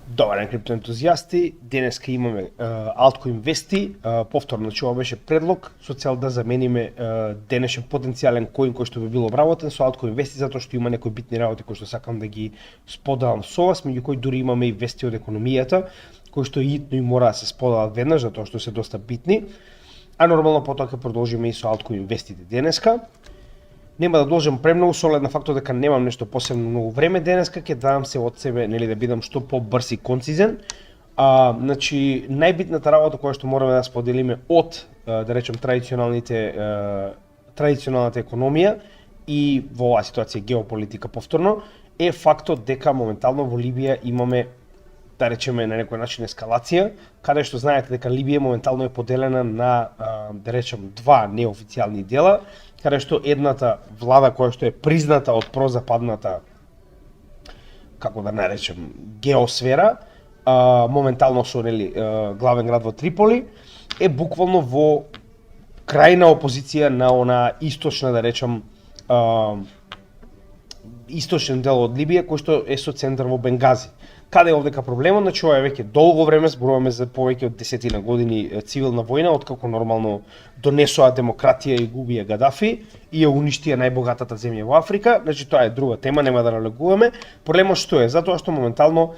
Добар ден, криптоентузијасти. Денеска имаме Altcoin Вести. Повторно, ова беше предлог со цел да замениме денешен потенцијален коин кој што би бил обработен со Altcoin Вести, затоа што има некои битни работи кои што сакам да ги споделам со вас, меѓу кои дури имаме и вести од економијата, кои што итно и мора да се споделат веднаш, затоа што се доста битни. А нормално потоа ќе продолжиме и со Altcoin Вестите денеска. Нема да должам премногу со оглед на фактот дека немам нешто посебно многу време денеска, ќе дадам се од себе, нели, да бидам што побрз и концизен. Значи најбитната работа која што мораме да споделиме од да речем традиционалната економија и во оваа ситуација геополитика повторно е фактот дека моментално во Либија имаме, да речеме, на некој начин ескалација, каде што знаете дека Либија моментално е поделена на да речем два неофицијални дела, каде што едната влада која што е призната од прозападната, како да наречем, геосфера, моментално со главен град во Триполи, е буквално во крајна опозиција на она источна, да речем, источен дел од Либија кој што е со центар во Бенгази. Каде е овдека проблемот? Значи ова е веќе долго време, зборуваме за повеќе од 10 години цивилна војна, откако нормално донесоа демократија и губија Гадафи и ја уништија најбогатата земја во Африка. Значи тоа е друга тема, нема да налегуваме. Проблемот што е? Затоа што моментално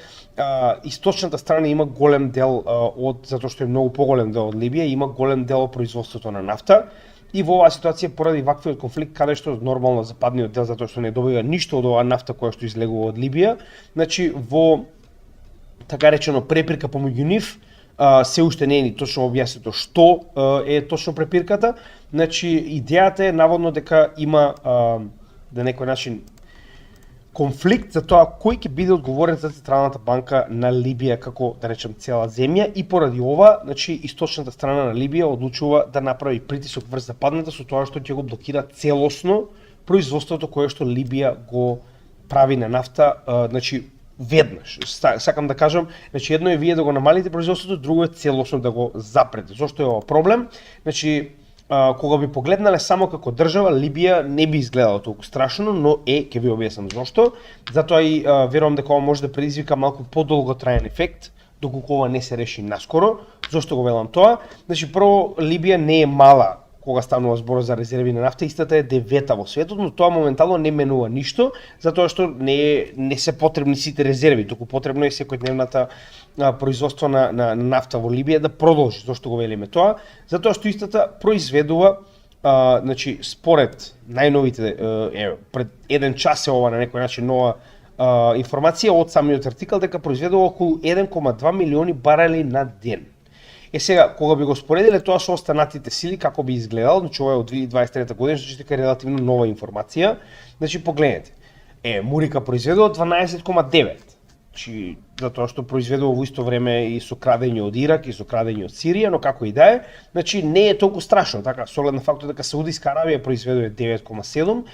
источната страна има голем дел затоа што е многу поголем дел од Либија, има голем дел од производството на нафта. И во оваа ситуација поради ваквиот конфликт, каде што нормално западниот дел затоа што не добива ништо од оваа нафта која што излегува од Либија, значи во така речено препирка помеѓу нив, се уште не е ни точно објаснето што е точно препирката. Значи идејата е наводно дека има на некој начин конфликт за тоа кој ќе биде одговорен за Централната банка на Либија како, да речем, цела земја, и поради ова, значи источната страна на Либија одлучува да направи притисок врз западната со тоа што ќе го блокира целосно производството кое што Либија го прави на нафта, значи веднаш. Сакам да кажам, значи едно е вие да го намалите производството, друго е целосно да го запрете. Зошто е ова проблем? Значи кога би погледнале само како држава, Либија не би изгледала толку страшно, но ќе ви објаснам зошто. Затоа и верувам дека ова може да предизвика малку подолготраен ефект, доколку ова не се реши наскоро. Зошто го велам тоа? Значи прво, Либија не е мала кога станува збор за резерви на нафта, истата е 9-та во светот, но тоа моментално не менува ништо, затоа што не се потребни сите резерви, туку потребно е секојдневната производство на нафта во Либија да продолжи. Зошто го велиме тоа? Затоа што истата произведува, значи според најновите, пред еден час е ова на некој начин нова информација од самиот артикал, дека произведува околу 1,2 милиони барели на ден. Сега, кога би го споредиле тоа со останатите сили, како би изгледал, значи ова е од 2023 година, значи дека е релативно нова информација. Значи погледнете. Мурика произведува 12,9. Значи затоа што произведува во исто време и со крадење од Ирак и со крадење од Сирија, но како и да е, значи не е толку страшно, така, со оглед на фактот дека Саудиска Арабија произведува 9,7,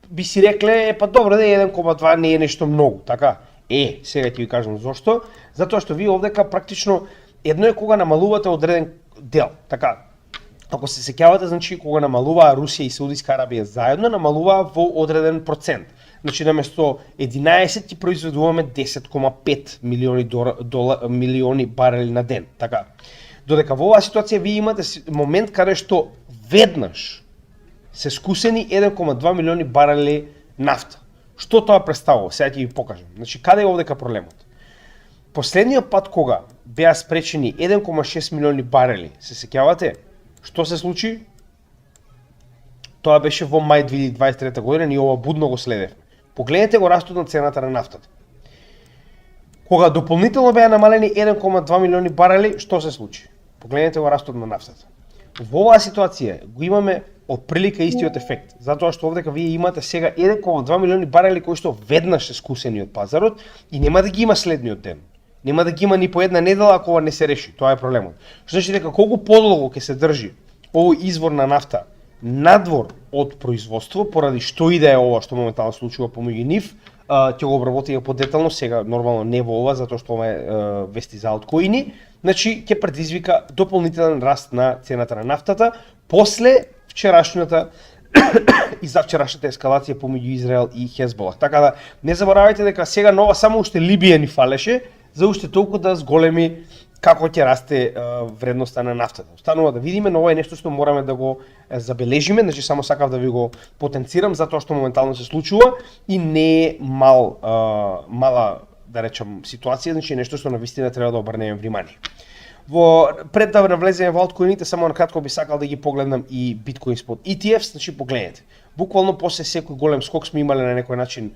би си рекле, па добро да 1,2 не е нешто многу, така? Сега ќе ви кажам зошто. Затоа што вие овдека практично едно е кога намалувате одреден дел, така. Ако се сеќавате, значи кога намалуваа Русија и Саудиска Арабија заедно, намалуваа во одреден процент. Значи наместо 11 ќе произведуваме 10,5 милиони барели на ден, така. Додека во оваа ситуација вие имате момент каде што веднаш се скусени 1,2 милиони барели нафта. Што тоа представува? Сега ќе ви покажам. Значи каде е овдека проблемот? Последниот пат кога беа спречени 1,6 милиони барели, се сеќавате? Што се случи? Тоа беше во мај 2023 година, ние ова будно го следевме. Погледнете го растот на цената на нафтата. Кога дополнително беа намалени 1,2 милиони барели, што се случи? Погледнете го растот на нафтата. Во оваа ситуација го имаме отприлика истиот ефект, затоа што овдека вие имате сега 1,2 милиони барели кои што веднаш се скусени од пазарот и нема да ги има следниот ден. Нема да ги има ни по една недела ако ова не се реши. Тоа е проблемот. Што значи дека колку подолго ќе се држи овој извор на нафта надвор од производство, поради што и да е ова што моментално случува помеѓу нив, ќе го обработиме подетално, сега нормално не во ова, затоа што ова е вести за алткоини, значи ќе предизвика дополнителен раст на цената на нафтата после вчерашната и завчерашната ескалација помеѓу Израел и Хезболах. Така да не заборавајте дека сега нова само уште Либија ни фалеше за уште толку да зголеми како ќе расте вредноста на нафтата. Останува да видиме, но ова е нешто што мораме да го забележиме, значи само сакав да ви го потенцирам затоа што моментално се случува и не е мала да речам ситуација, значи нешто што навистина треба да обрнеме внимание. Пред да навлеземе во алткоините, само на кратко би сакал да ги погледнам и биткоин спот ETFs, значи погледнете. Буквално после секој голем скок сме имале на некој начин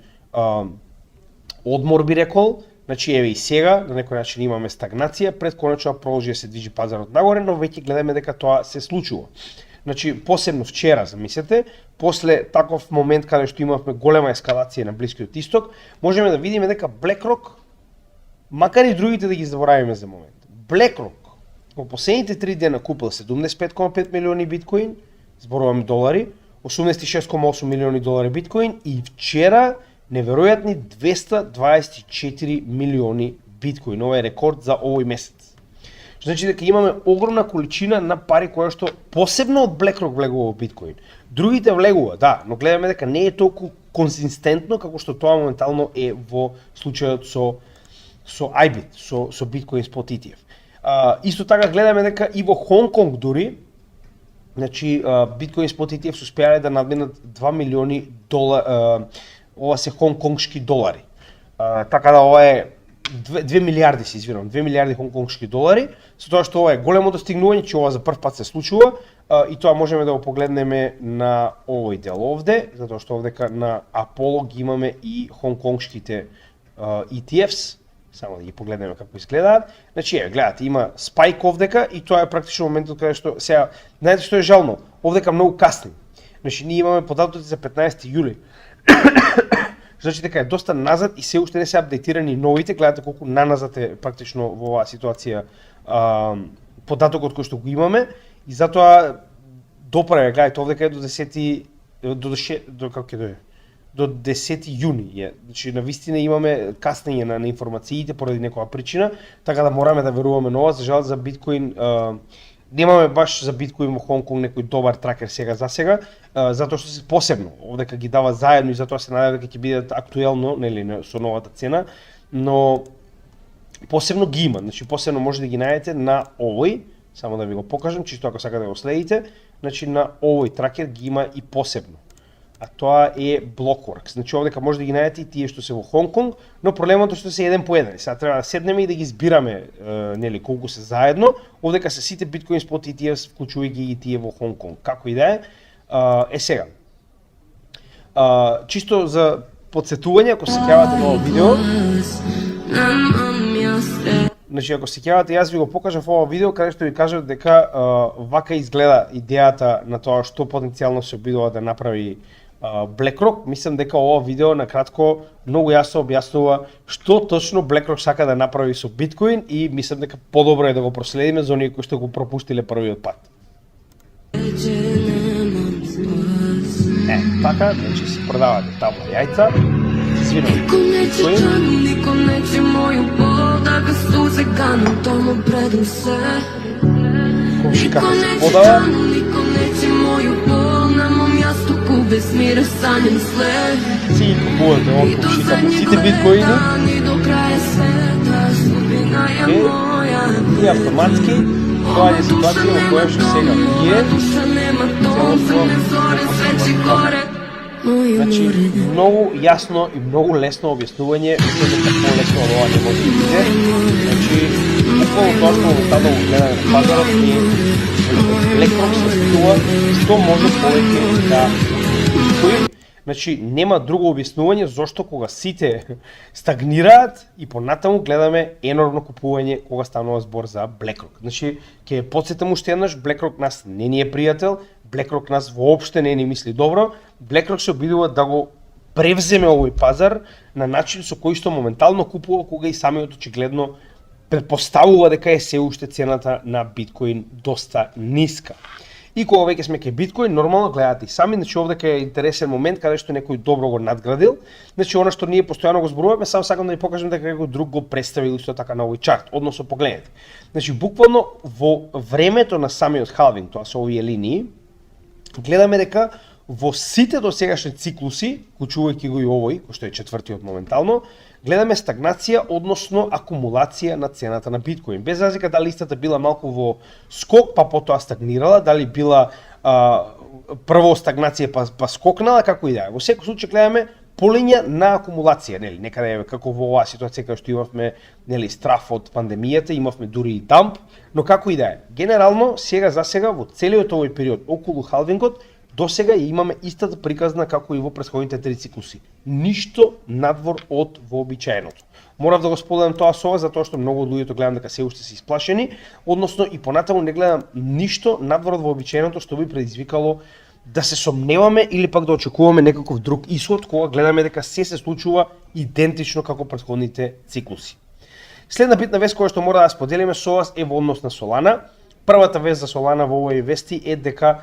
одмор би рекол, значи еве и сега на некој начин имаме стагнација, пред конечно продолжи да се движи пазарот нагоре, но веќе гледаме дека тоа се случува. Значи посебно вчера, замислете, после таков момент каде што имавме голема ескалација на Блискиот Исток, можеме да видиме дека BlackRock, макар и другите да ги заборавиме за момент, BlackRock во последните 3 дена купил 75,5 милиони биткоин, зборуваме долари, 86,8 милиони долари биткоин и вчера неверојатни 224 милиони биткоин. Ова е рекорд за овој месец. Значи дека имаме огромна количина на пари која што посебно од BlackRock влегува во биткоин. Другите влегува, да, но гледаме дека не е толку конзистентно како што тоа моментално е во случајот со IBIT, со биткоин спот ETF. Исто така гледаме дека и во Хонг Конг дури, значи биткоин спот ETF успеале да надминат 2 милиони долари, ова се хонконгшки долари. Така да ова е 2 милиарди, се извинувам, 2 милиарди хонконгшки долари, со тоа што ова е големо достигнување, че ова за прв пат се случува и тоа можеме да го погледнеме на овој дел овде, затоа што овдека на Apollo ги имаме и хонконгшките ETFs, само да ги погледнеме како изгледаат. Значи, гледате, има спајк овдека и тоа е практично моментот каде што сега, знаете што е жално, овдека многу касни. Значи, ние имаме податоци за 15 јули. Значи дека е доста назад и се уште не се апдейтирани новите, гледате колку наназад е практично во оваа ситуација податокот кој што го имаме и затоа допре, гледате, овдека е до 10 до 10 јуни е. Значи навистина имаме каснење на информациите поради некоја причина, така да мораме да веруваме на ова. За жал за биткоин немаме баш за биткоин во Хонг Конг некој добар тракер сега за сега, затоа што се посебно овдека ги дава заедно и затоа се надевам дека ќе бидат актуелно, нели, со новата цена, но посебно ги има. Значи посебно може да ги најдете на овој, само да ви го покажам, чисто ако сакате да го следите, значи на овој тракер ги има и посебно. А тоа е Blockworks. Значи овдека може да ги најдете и тие што се во Хонг Конг, но проблемот е што се еден по еден. Сега треба да седнеме и да ги збираме нели колку се заедно. Овдека се сите биткоин спот ETFs, вклучувајќи и тие во Хонг Конг. Како и да е сега. Чисто за подсетување, ако се сеќавате на овој видео, значи ако се сеќавате, јас ви го покажав ова видео каде што ви кажав дека вака изгледа идејата на тоа што потенцијално се обидува да направи BlackRock. Мислам дека ова видео на кратко многу јасно објаснува што точно BlackRock сака да направи со биткоин и мислам дека подобро е да го проследиме за оние кои што го пропуштиле првиот пат. Така, значи се продавате табла јајца, свинови биткоин. Комшиката се подава. Си ги купувате од комшиката сите биткоини и автоматски тоа е ситуација во која што сега вие значи многу јасно и многу лесно објаснување, мислам дека полесно од ова не може да биде. Значи буквално тоа што моментално го гледаме на пазарот е BlackRock се спитува што може повеќе да биткоин. Значи нема друго објаснување зошто кога сите стагнираат и понатаму гледаме енормно купување кога станува збор за BlackRock. Значи ќе потсетам уште еднаш, BlackRock нас не ни е пријател, BlackRock нас воопште не ни мисли добро. BlackRock се обидува да го превземе овој пазар на начин со кој што моментално купува кога и самиот очигледно претпоставува дека е се уште цената на биткоин доста ниска. И кога веќе сме кај биткоин, нормално гледате и сами, значи овдека е интересен момент каде што некој добро го надградил. Значи она што ние постојано го зборуваме, само сакам да ви покажам дека некој друг го представил исто така на овој чарт, односно погледнете. Значи буквално во времето на самиот халвинг, тоа се овие линии, гледаме дека во сите досегашни циклуси, вклучувајќи го и овој, кој што е четвртиот моментално, гледаме стагнација, односно акумулација на цената на биткоин. Без разлика дали истата била малку во скок, па потоа стагнирала, дали била прво стагнација па скокнала, како и да е. Во секој случај гледаме полиња на акумулација, нели, некаде како во оваа ситуација кај што имавме, нели, страф од пандемијата, имавме дури и дамп, но како и да е. Генерално, сега за сега во целиот овој период околу халвингот, до сега имаме истата приказна како и во претходните 3 циклуси. Ништо надвор од вообичаеното. Морав да го споделам тоа со вас затоа што многу од луѓето гледам дека се уште се исплашени, односно и понатаму не гледам ништо надвор од вообичаеното што би предизвикало да се сомневаме или пак да очекуваме некаков друг исход кога гледаме дека се случува идентично како претходните циклуси. Следна битна вест која што мора да споделиме со вас е во однос на Solana. Првата вест за Solana во овој вести е дека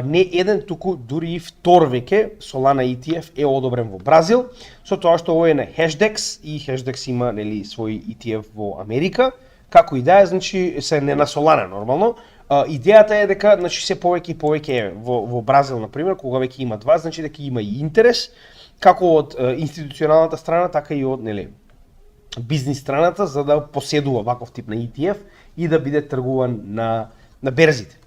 не еден, туку дури и втор веќе Solana ETF е одобрен во Бразил, со тоа што овој е на Hashdex и Hashdex има, нели, свој ETF во Америка, како и да е, значи се не на Solana нормално. Идејата е дека, значи, се повеќе и повеќе во Бразил, например, кога веќе има два, значи дека има и интерес како од институционалната страна, така и од, нели, бизнис страната за да поседува ваков тип на ETF и да биде тргуван на берзите.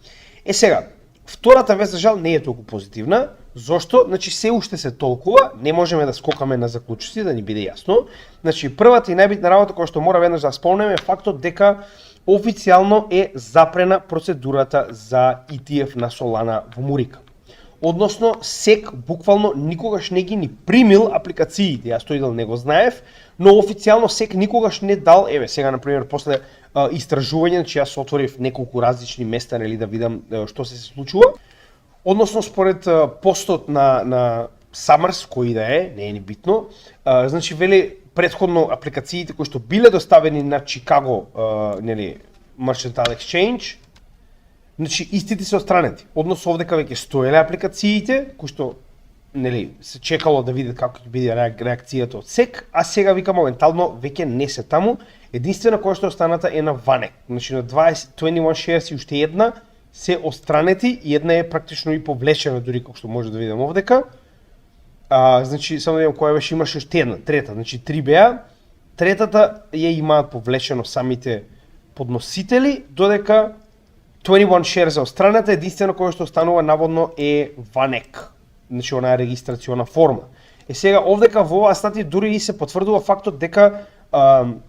Сега, втората вест за жал не е толку позитивна. Зошто? Значи се уште се толкува, не можеме да скокаме на заклучоци, да ни биде јасно. Значи првата и најбитна работа која што мора веднаш да спомнеме е фактот дека официјално е запрена процедурата за ETF на Solana во Мурика. Односно, SEC буквално никогаш не ги ни примил апликациите, јас тој дел не го знаев, но официјално SEC никогаш не дал, еве сега например после истражување, значи јас отворив неколку различни места, нели, да видам што се случува. Односно според постот на Summers, кој да е, не е ни битно, значи вели претходно апликациите кои што биле доставени на Чикаго, нели, Mercantile Exchange, значи истите се отстранети. Односно овдека веќе стоеле апликациите кои што, нели, се чекало да видат како ќе биде реакцијата од SEC, а сега вика моментално веќе не се таму. Единствена која што останата е на VanEck. Значи на 21 shares и уште една се отстранети и една е практично и повлечена дури како што може да видам овдека. Значи само да видам која беше, имаше уште една, трета, значи 3 беа. Третата ја имаат повлечено самите подносители, додека 21 shares за отстраната, единствено која што останува наводно е VanEck. Значи онаа регистрациона форма. Сега овдека во оваа статија дури и се потврдува фактот дека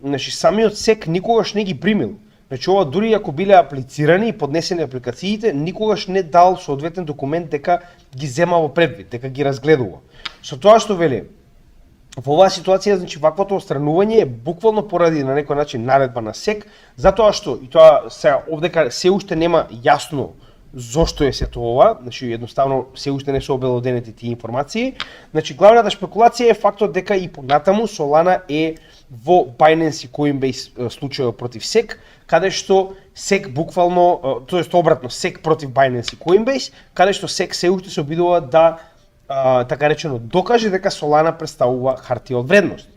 значи самиот SEC никогаш не ги примил. Значи ова дури ако биле аплицирани и поднесени апликациите, никогаш не дал соодветен документ дека ги зема во предвид, дека ги разгледува. Со тоа што вели, во оваа ситуација, значи ваквото отстранување е буквално поради на некој начин наредба на SEC, затоа што и тоа сега овдека се уште нема јасно зошто е сето ова, значи едноставно се уште не се обелоденети тие информации. Значи главната шпекулација е фактот дека и понатаму Solana е во Binance и Coinbase случајот против SEC, каде што SEC буквално, тоест обратно, SEC против Binance и Coinbase, каде што SEC се уште се обидува да така речено докаже дека Solana представува хартија од вредност.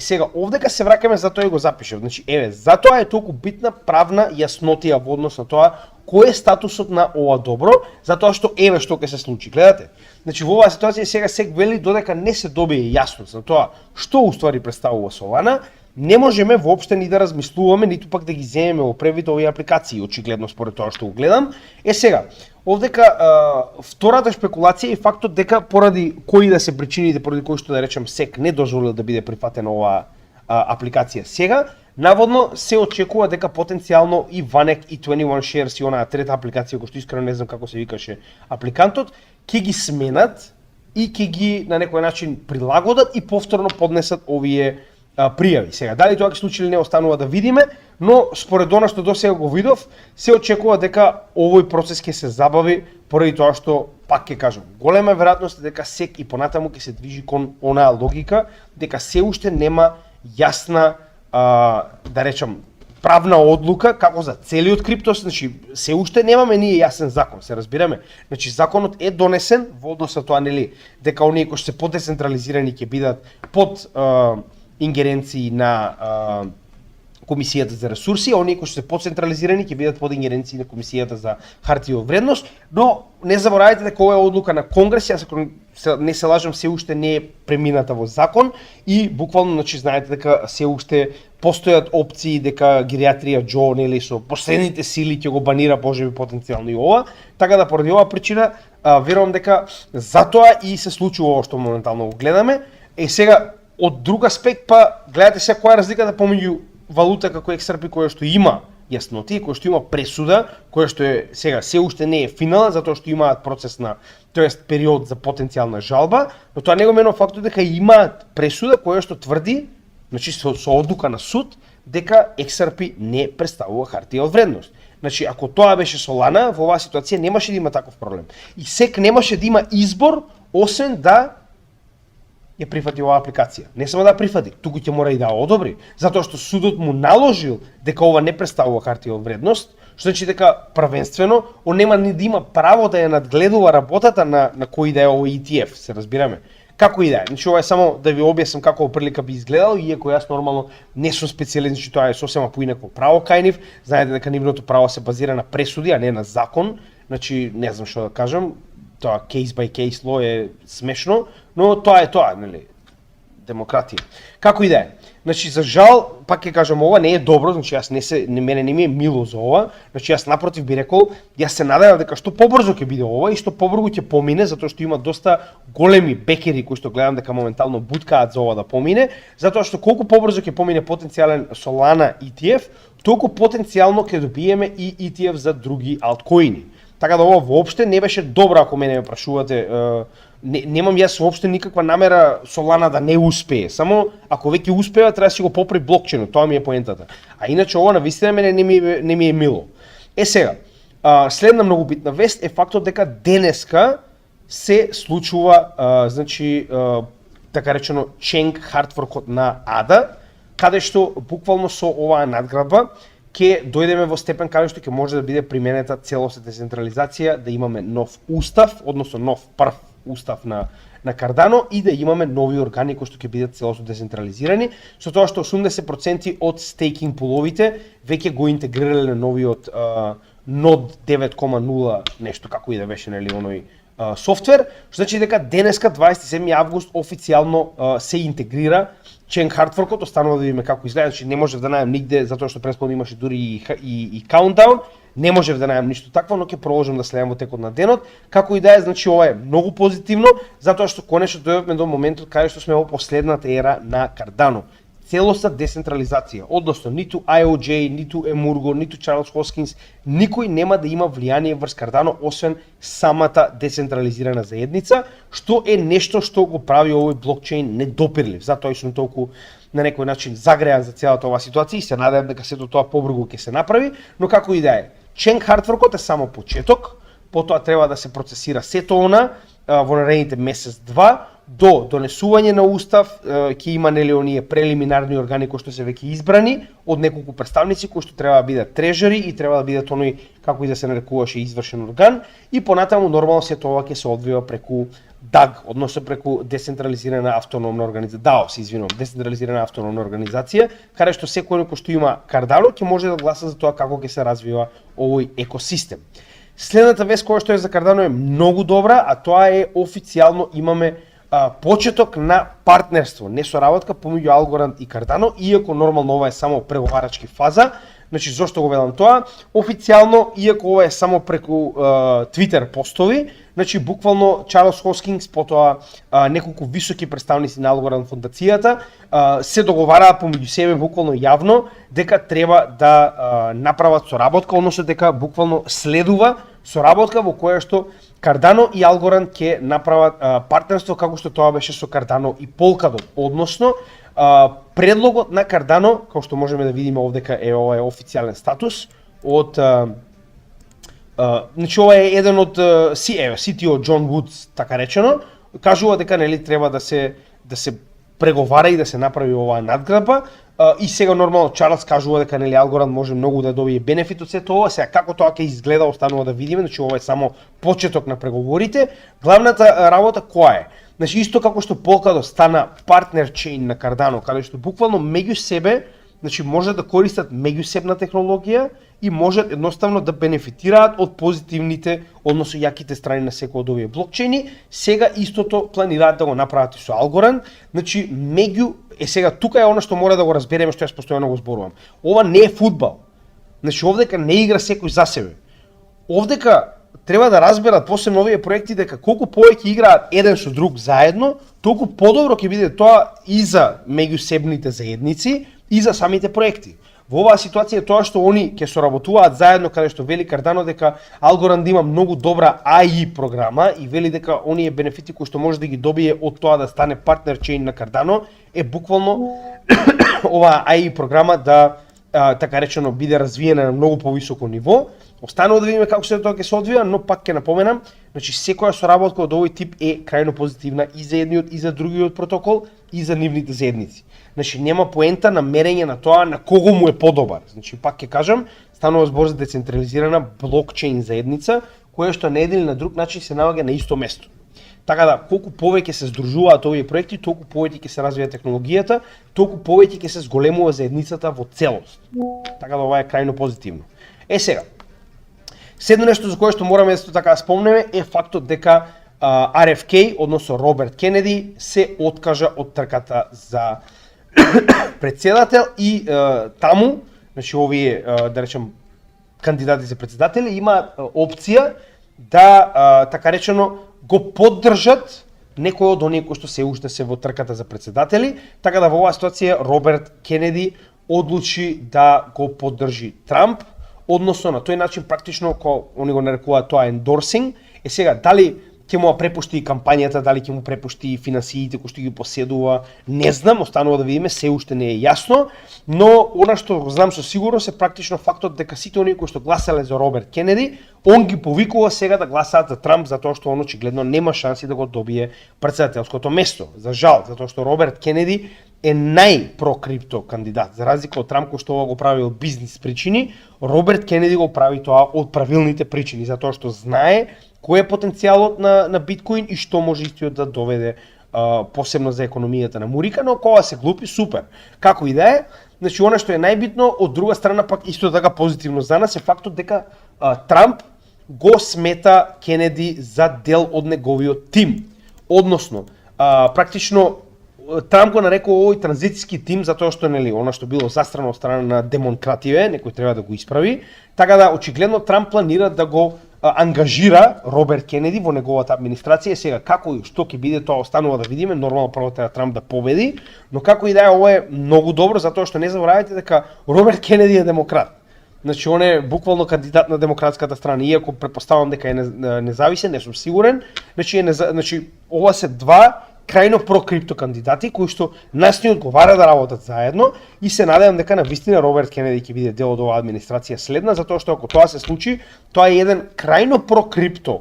Сега овдека се враќаме, затоа и го запишав. Значи еве, затоа е толку битна правна јаснотија во однос на тоа кој е статусот на ова добро, затоа што еве што ќе се случи. Гледате? Значи во оваа ситуација сега SEC вели додека не се добие јасност за тоа што уствари представува Solana, не можеме воопште ни да размислуваме, ниту пак да ги земеме во превид овие апликации, очигледно според тоа што го гледам. Сега, овдека втората шпекулација е фактот дека поради кои да се причините поради кои што да речем SEC не дозволил да биде прифатена оваа апликација сега, наводно се очекува дека потенцијално и VanEck и 21 shares и онаа трета апликација која што искрено не знам како се викаше апликантот, ќе ги сменат и ќе ги на некој начин прилагодат и повторно поднесат овие пријави. Сега, дали тоа ќе случи или не останува да видиме, но според она што досега го видов, се очекува дека овој процес ќе се забави поради тоа што, пак ќе кажам, голема веројатност дека SEC и понатаму ќе се движи кон онаа логика дека се уште нема јасна, да речам, правна одлука како за целиот крипто, значи се уште немаме ние јасен закон, се разбираме. Значи законот е донесен во однос на тоа, нели, дека оние кои што се подецентрализирани ќе бидат под ингеренции на Комисијата за ресурси, а оние кои што се поцентрализирани ќе бидат под ингеренција на Комисијата за хартија од вредност, но не заборавајте дека ова е одлука на Конгрес, јас ако не се лажам се уште не е премината во закон и буквално значи знаете дека се уште постојат опции дека гериатрија Џо нели со последните сили ќе го банира можеби потенцијално и ова, така да поради оваа причина верувам дека затоа и се случува ова што моментално го гледаме. Сега од друг аспект па гледате се која е разликата помеѓу валута како XRP која што има јасноти, која што има пресуда, која што е сега се уште не е финална затоа што имаат процес на тоест период за потенцијална жалба, но тоа не го менува фактот дека имаат пресуда која што тврди, значи со одлука на суд, дека XRP не представува хартија од вредност. Значи ако тоа беше Solana, во оваа ситуација немаше да има таков проблем. И SEC немаше да има избор освен да ја прифати оваа апликација. Не само да прифати, туку ќе мора и да одобри, затоа што судот му наложил дека ова не представува хартија од вредност, што значи дека првенствено он нема ни да има право да ја надгледува работата на кој да е овој ETF, се разбираме. Како и да е. Значи ова е само да ви објаснам како прилика би изгледал, иако јас нормално не сум специјалист, значи тоа е сосема поинакво право кај нив. Знаете дека нивното право се базира на пресуди, а не на закон. Значи не знам што да кажам, тоа case by case law е смешно, но тоа е тоа, нели? Демократија. Како и да е. Значи за жал, пак ќе кажам ова не е добро, значи јас мене не ми е мило за ова. Значи јас напротив би рекол, јас се надевам дека што побрзо ќе биде ова и што побрзо ќе помине, затоа што има доста големи бекери кои што гледам дека моментално буткаат за ова да помине, затоа што колку побрзо ќе помине потенцијален Solana ETF, толку потенцијално ќе добиеме и ETF за други алткоини. Така да ова воопште не беше добро ако мене ме прашувате. Немам јас воопште никаква намера Solana да не успее. Само ако веќе успева треба да си го попри блокчейнот, тоа ми е поентата. А иначе ова навистина мене не ми е мило. Сега, следна многу битна вест е фактот дека денеска се случува значи така речено Chain хардфоркот на ADA, каде што буквално со оваа надградба ќе дојдеме во степен каде што ќе може да биде применета целосна децентрализација, да имаме нов устав, односно нов прв устав на Cardano и да имаме нови органи кои што ќе бидат целосно децентрализирани, со тоа што 80% од стейкинг пуловите веќе го интегрирале на новиот Node 9.0 нешто како и да беше нели оној софтвер, што значи дека денеска 27 август официјално се интегрира Chain хардфоркот, останува да видиме како изгледа, значи не можев да најдам нигде затоа што пресподно имаше дури и countdown, не можев да најдам ништо такво, но ќе продолжам да следам во текот на денот. Како и да е, значи ова е многу позитивно, затоа што конечно дојдовме до моментот каде што сме во последната ера на Cardano. Целосна децентрализација, односно ниту IOJ, ниту Emurgo, ниту Чарлс Хоскинс, никој нема да има влијание врз Cardano освен самата децентрализирана заедница, што е нешто што го прави овој блокчейн недопирлив. Затоа и сум толку на некој начин загреан за целата оваа ситуација и се надевам дека сето тоа побрзо ќе се направи, но како и да е. Chain хардфоркот е само почеток, потоа треба да се процесира сето она во наредните месец-два, до донесување на устав ќе има нели оние прелиминарни органи кои што се веќе избрани од неколку представници кои што треба да бидат трежери и треба да бидат оној како и да се нарекуваше извршен орган и понатаму нормално сето ова ќе се одвива преку DAG, односно преку децентрализирана автономна организација, DAO, се извинувам, децентрализирана автономна организација, каде што секој кој што има Cardano ќе може да гласа за тоа како ќе се развива овој екосистем. Следната вест која што е за Cardano е многу добра, а тоа е официјално имаме почеток на партнерство, не соработка помеѓу Algorand и Cardano, иако нормално ова е само преговарачки фаза. Значи зошто го велам тоа? Официјално, иако ова е само преку Twitter постови, значи буквално Чарлс Хоскинс, потоа неколку високи представници на Algorand фондацијата се договараат помеѓу себе буквално јавно дека треба да направат соработка, односно дека буквално следува соработка во која што Cardano и Algorand ќе направат партнерство како што тоа беше со Cardano и Polkadot, односно предлогот на Cardano, како што можеме да видиме овдека е ова е официјален статус од значи ова е еден од CTO Џон Вудс, така речено, кажува дека нели треба да се преговара и да се направи оваа надградба. И сега нормално Чарлс кажува дека нели Algorand може многу да добие бенефит од сето ова. Сега како тоа ќе изгледа останува да видиме, значи ова е само почеток на преговорите. Главната работа која е? Значи исто како што Polkadot стана партнер чейн на Cardano, каде што буквално меѓу себе значи може да користат меѓусебна технологија и може едноставно да бенефитираат од позитивните, односно јаките страни на секој од овие блокчейни. Сега истото планираат да го направат и со Algorand, значи сега тука е она што мора да го разбереме, што јас постојано го зборувам. Ова не е фудбал. Значи овдека не игра секој за себе. Овдека треба да разберат посебно овие проекти дека колку повеќе играат еден со друг заедно, толку подобро ќе биде тоа и за меѓусебните заедници и за самите проекти. Во оваа ситуација тоа што они ќе соработуваат заедно, каде што вели Cardano дека Algorand има многу добра AI програма и вели дека оние бенефити кои што може да ги добие од тоа да стане партнер чейн на Cardano е буквално оваа AI програма да така речено биде развиена на многу повисоко ниво. Останува да видиме како се тоа ќе се одвива, но пак ќе напоменам, значи секоја соработка од овој тип е крајно позитивна и за едниот и за другиот протокол и за нивните заедници. Значи нема поента на мерење на тоа на кого му е подобар. Значи пак ќе кажам, станува збор за децентрализирана блокчейн заедница која што на еден или на друг начин се наоѓа на исто место. Така да, колку повеќе се здружуваат овие проекти, толку повеќе ќе се развива технологијата, толку повеќе ќе се зголемува заедницата во целост. Така да ова е крајно позитивно. Сега, следно нешто за кое што мораме исто така да спомнеме е фактот дека RFK, односно Роберт Кенеди, се откажа од трката за председател и таму, значи овие, да речем, кандидати за председатели имаат опција да, така речено, го поддржат некој од оние кои што се уште се во трката за председатели, така да во оваа ситуација Роберт Кенеди одлучи да го поддржи Трамп, односно на тој начин практично кој они го нарекуваат тоа ендорсинг. Сега дали ќе му препушти и кампањата, дали ќе му препушти и финансиите кои што ги поседува, не знам, останува да видиме, се уште не е јасно, но она што знам со сигурност е практично фактот дека сите оние кои што гласале за Роберт Кенеди, он ги повикува сега да гласаат за Трамп затоа што он очигледно нема шанси да го добие претседателското место. За жал, затоа што Роберт Кенеди е најпрокрипто кандидат. За разлика од Трамп кој што ова го прави од бизнис причини, Роберт Кенеди го прави тоа од правилните причини, затоа што знае кој е потенцијалот на биткоин и што може истиот да доведе посебно за економијата на Мурика, но кога се глупи, супер. Како и да е, значи она што е најбитно, од друга страна пак исто така позитивно за нас е фактот дека Трамп го смета Кенеди за дел од неговиот тим. Односно, практично Трамп го нарекува овој транзицијски тим затоа што нели она што било застрано од страна на демокративе, некој треба да го исправи, така да очигледно Трамп планира да го ангажира Роберт Кенеди во неговата администрација. Сега како и што ќе биде тоа останува да видиме, нормално прво треба Трамп да победи, но како и да е ова е многу добро затоа што не заборавајте дека Роберт Кенеди е демократ. Значи он е буквално кандидат на демократската страна, иако претпоставам дека е независен, не сум сигурен. Значи ова се два крајно прокрипто кандидати кои што нас ни одговара да работат заедно и се надевам дека навистина Роберт Кенеди ќе биде дел од оваа администрација следна, затоа што ако тоа се случи, тоа е еден крајно прокрипто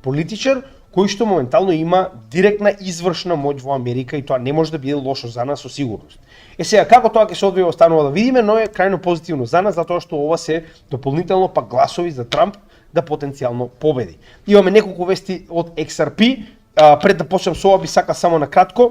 политичар кој што моментално има директна извршна моќ во Америка и тоа не може да биде лошо за нас со сигурност. Сега како тоа ќе се одвива останува да видиме, но е крајно позитивно за нас затоа што ова се дополнително пак гласови за Трамп да потенцијално победи. Имаме неколку вести од XRP. Пред да почнем со ова би сака само на кратко,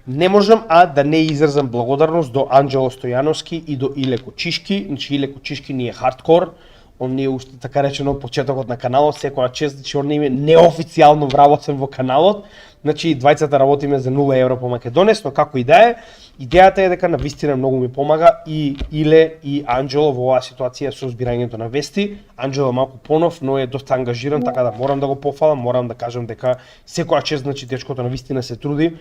не можам да не изразам благодарност до Анџело Стојановски и до Иле Кочишки. Значи Иле Кочишки ни е хардкор, он ни е уште така речено почетокот на каналот, секоја чест, значи он е неофицијално вработен во каналот. Значи двајцата работиме за 0 евро по македонец, но како и да е, идејата е дека навистина многу ми помага и Иле и Анџело во оваа ситуација со збирањето на вести. Анџело малку понов, но е доста ангажиран, така да морам да го пофалам, морам да кажам дека секоја чест, значи дечкото навистина се труди,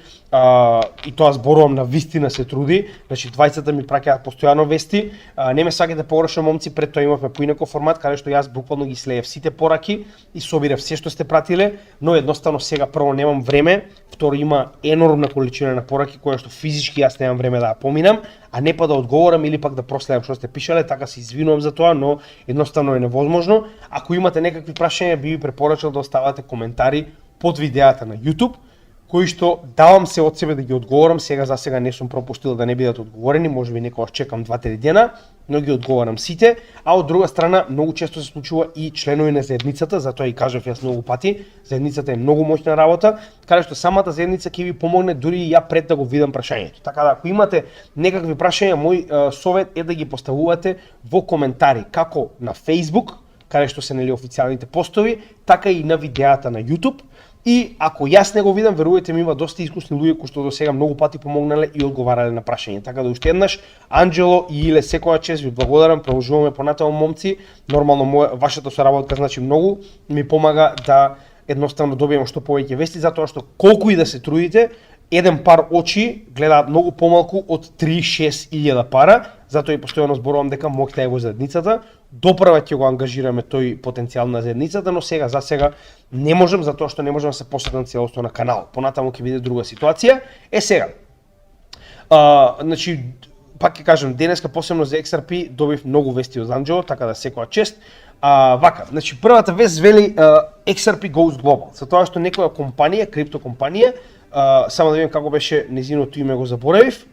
и тоа зборувам навистина се труди, значи двајцата ми праќаат постојано вести. Не ме сакате погрешно момци, пред тоа имавме поинаков формат каде што јас буквално ги слеев сите пораки и собирав се што сте пратиле, но едноставно сега прво немам време, второ има енормна количина на пораки која што физички јас немам време да ја поминам, а не па да одговорам или пак да проследам што сте пишале, така се извинувам за тоа, но едноставно е невозможно. Ако имате некакви прашања, би ви препорачал да оставате коментари под видеата на YouTube, кои што давам се од себе да ги одговорам. Сега за сега не сум пропуштил да не бидат одговорени, можеби некогаш чекам 2-3 дена, но ги одговарам сите, а од друга страна многу често се случува и членови на заедницата, затоа и кажав јас многу пати, заедницата е многу моќна работа, каде што самата заедница ќе ви помогне дури и ја пред да го видам прашањето. Така да ако имате некакви прашања, мој совет е да ги поставувате во коментари, како на Facebook, каде што се нели официјалните постови, така и на видеата на YouTube. И ако јас не го видам, верувајте ми, има доста искусни луѓе кои што до сега многу пати помогнале и одговарале на прашање. Така да уште еднаш, Анџело и Иле, секоја чест, ви благодарам, продолжуваме понатаму момци. Нормално вашата соработка значи многу, ми помага да едноставно добиеме што повеќе вести, затоа што колку и да се трудите, еден пар очи гледаат многу помалку од 3-6 илјада пара, затоа и постојано зборувам дека моќта е во заедницата. Допрва ќе го ангажираме тој потенцијал на заедницата, но сега за сега не можам, затоа што не можам да се посветам целосно на канал. Понатаму ќе биде друга ситуација. Сега, значи, пак ќе кажам, денеска посебно за XRP добив многу вести од Анџело, така да секоја чест. Вака, значи првата вест вели XRP goes global, за тоа што некоја компанија, криптокомпанија, само да видим како беше незиното име, го заборавив,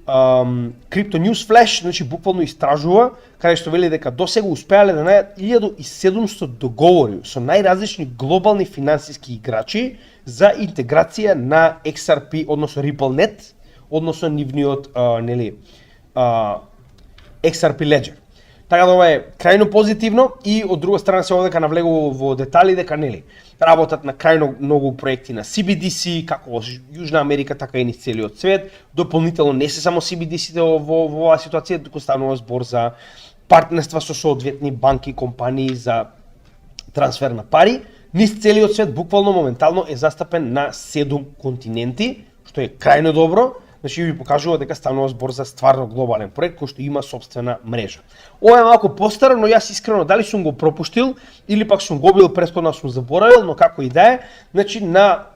Crypto News Flash, значи буквално истражува, каде што вели дека досега успеале да најдат 1700 договори со најразлични глобални финансиски играчи за интеграција на XRP, односно RippleNet, односно нивниот XRP Ledger. Така да ова е крајно позитивно и од друга страна се овдека навлегува во детали дека нели работат на крајно многу проекти на CBDC, како во Јужна Америка, така и низ целиот свет. Дополнително не се само CBDC-те во оваа ситуација, туку станува збор за партнерства со соодветни банки, компании за трансфер на пари. Низ целиот свет буквално моментално е застапен на 7 континенти, што е крајно добро. Значи ви покажува дека станува збор за стварно глобален проект кој што има сопствена мрежа. Ова е малку постара, но јас искрено дали сум го пропуштил или пак сум го бил претходно сум заборавил, но како и да е, значи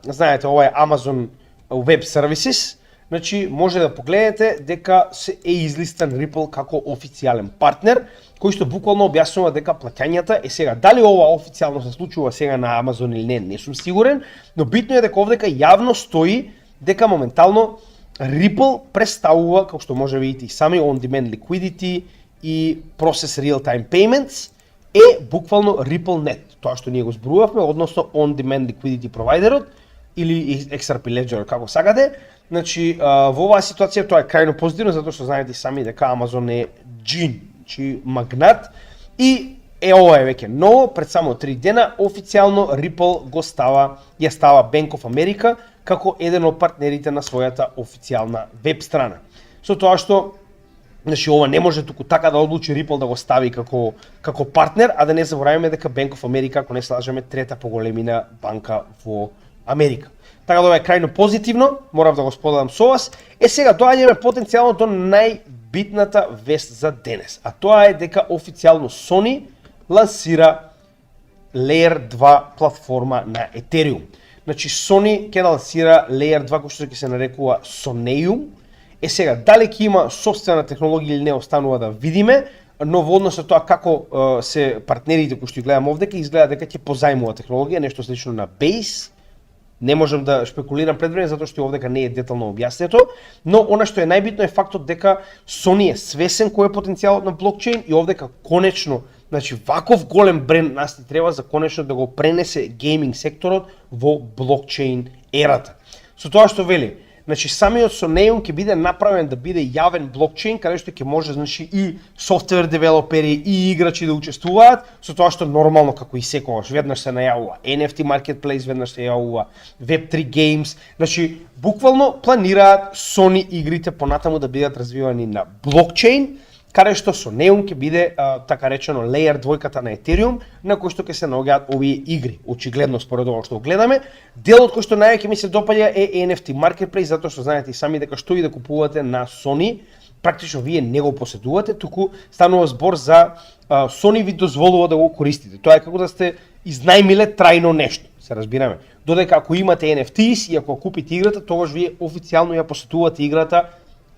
знаете, ова е Amazon Web Services, значи може да погледнете дека е излистан Ripple како официјален партнер, кој што буквално објаснува дека плаќањата е сега. Дали ова официјално се случува сега на Amazon или не сум сигурен, но битно е дека овдека јавно стои дека моментално Ripple представува, како што може видите и сами, on-demand liquidity и process real-time payments е буквално RippleNet, тоа што ние го зборувавме, односно on-demand liquidity provider-от или XRP Ledger, како сакате. Значи, во оваа ситуација тоа е крајно позитивно, затоа што знаете и сами дека Amazon е джин, значи магнат, и ова е веќе ново, пред само 3 дена официјално Ripple ја става Bank of America како еден од партнерите на својата официјална веб страна. Со тоа што значи ова не може туку така да одлучи Ripple да го стави како партнер, а да не забораваме дека Bank of America, ако не се лажеме, трета по големина банка во Америка. Така да ова е крајно позитивно, морам да го споделам со вас. Сега доаѓаме потенцијално до најбитната вест за денес, а тоа е дека официјално Sony лансира Layer 2 платформа на Ethereum. Значи Sony ќе лансира Layer 2 кој што ќе се нарекува Soneum. Сега, дали ќе има собствена технологија или не, останува да видиме, но во однос на тоа како се партнерите кои што гледам овде, изгледа дека ќе позајмува технологија, нешто слично на Base. Не можам да шпекулирам пред време, затоа што овдека не е детално објаснето, но она што е најбитно е фактот дека Sony е свесен кој е потенцијалот на блокчейн и овдека конечно, значи ваков голем бренд нас ни треба за конечно да го пренесе гейминг секторот во блокчейн ерата. Со тоа што вели, значи самиот Soneum ќе биде направен да биде јавен блокчейн, каде што ќе може значи и софтвер девелопери и играчи да учествуваат, со тоа што нормално како и секогаш веднаш се најавува NFT Marketplace, веднаш се јавува Web3 Games, значи буквално планираат Sony игрите понатаму да бидат развивани на блокчейн, каде што Soneum ќе биде така речено Layer 2 на Ethereum, на кој што ќе се наоѓаат овие игри. Очигледно според ова што гледаме, делот кој што највеќе ми се допаѓа е NFT Marketplace, затоа што знаете и сами дека што и да купувате на Sony, практично вие не го поседувате, туку станува збор за Sony ви дозволува да го користите. Тоа е како да сте изнајмиле трајно нешто, се разбираме. Додека ако имате NFTs и ако купите играта, тогаш вие официјално ја посетувате играта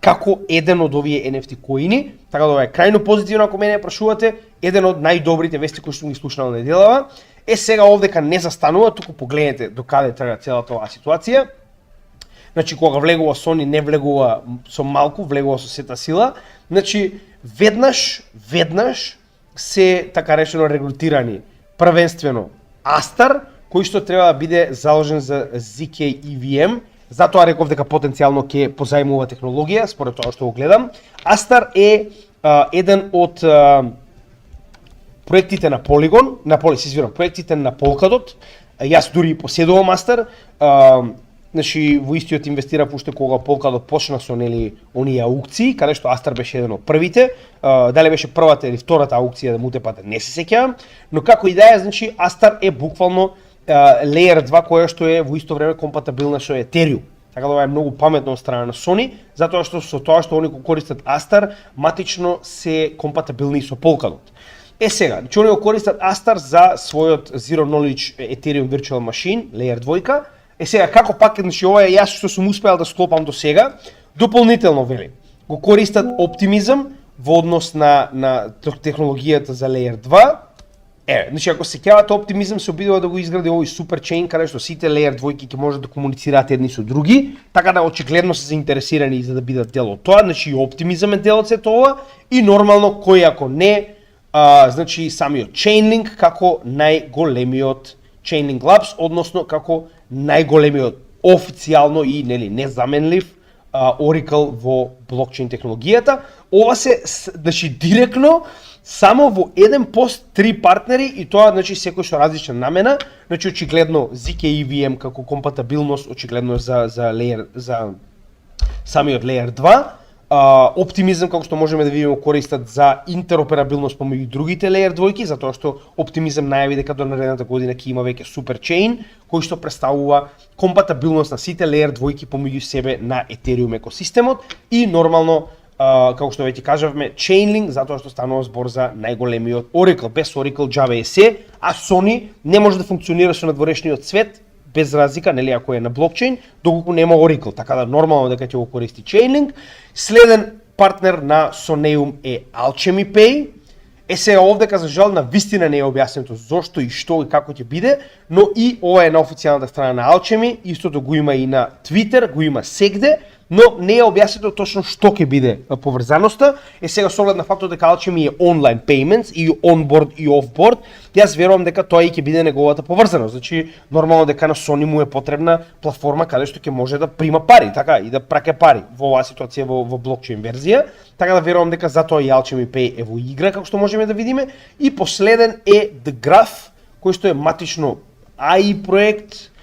како еден од овие NFT коини, така да ова е крајно позитивно ако мене прашувате, еден од најдобрите вести кои што ги слушнал неделава. Сега овдека не застанува, туку погледнете до каде трга целата оваа ситуација. Значи кога влегува Sony не влегува со малку, влегува со сета сила. Значи веднаш се така речено регрутирани првенствено Astar, кој што треба да биде заложен за ZK EVM, затоа реков дека потенцијално ќе позајмува технологија, според тоа што го гледам. Astar е еден од проектите на Polygon, проектите на Polkadot. Јас дури поседувам Astar. Значи во истиот инвестирав уште кога Polkadot почна со оние аукции, каде што Astar беше еден од првите. Дали беше првата или втората аукција да му тепате, не се сеќавам, но како идеја, значи Astar е буквално Layer 2 која што е во исто време компатибилна со Ethereum. Така да ова е многу паметно од страна на Sony, затоа што со тоа што они го користат Astar, матично се компатибилни со Polkadot. Сега, значи они го користат Astar за својот Zero Knowledge Ethereum Virtual Machine, Layer 2. Сега, како пак, значи ова е јас што сум успеал да склопам до сега, дополнително вели, го користат Optimism во однос на технологијата за Layer 2. Значи ако се сеќавате, Optimism се обидува да го изгради овој суперчейн каде што сите Layer 2 ќе можат да комуницираат едни со други, така да очигледно се заинтересирани за да бидат дел од тоа, значи Optimism е дел од сето ова и нормално кој ако не, значи самиот Chainlink како најголемиот Chainlink Labs, односно како најголемиот официјално и незаменлив Oracle во блокчейн технологијата. Ова се значи директно само во еден пост 3 партнери и тоа значи секој со различна намена, значи очигледно ZK EVM како компатибилност, очигледно за самиот Layer 2. Optimism, како што можеме да видиме, користат за интероперабилност помеѓу другите Layer 2, затоа што Optimism најави дека до наредната година ќе има веќе суперчейн, кој што представува компатибилност на сите Layer 2 помеѓу себе на Ethereum екосистемот и нормално, како што веќе кажавме, Chainlink, затоа што станува збор за најголемиот Oracle. Без Oracle џабе е се, а Sony не може да функционира со надворешниот свет без разлика, ако е на блокчейн, доколку нема Oracle, така да нормално дека ќе го користи Chainlink. Следен партнер на Soneum е Alchemy Pay. Сега овдека за жал на вистина не е објаснето зошто и што и како ќе биде, но и ова е на официјалната страна на Alchemy, истото го има и на Twitter, го има сегде, но не е објаснето точно што ќе биде поврзаноста. Сега со оглед на фактот дека Alchemy е онлайн payments и онборд и офборд, јас верувам дека тоа и ќе биде неговата поврзаност. Значи нормално дека на Sony му е потребна платформа каде што ќе може да прима пари, така и да праќа пари во оваа ситуација во блокчейн верзија. Така да верувам дека затоа и Alchemy Pay е во игра, како што можеме да видиме. И последен е The Graph, кој што е матично AI проект,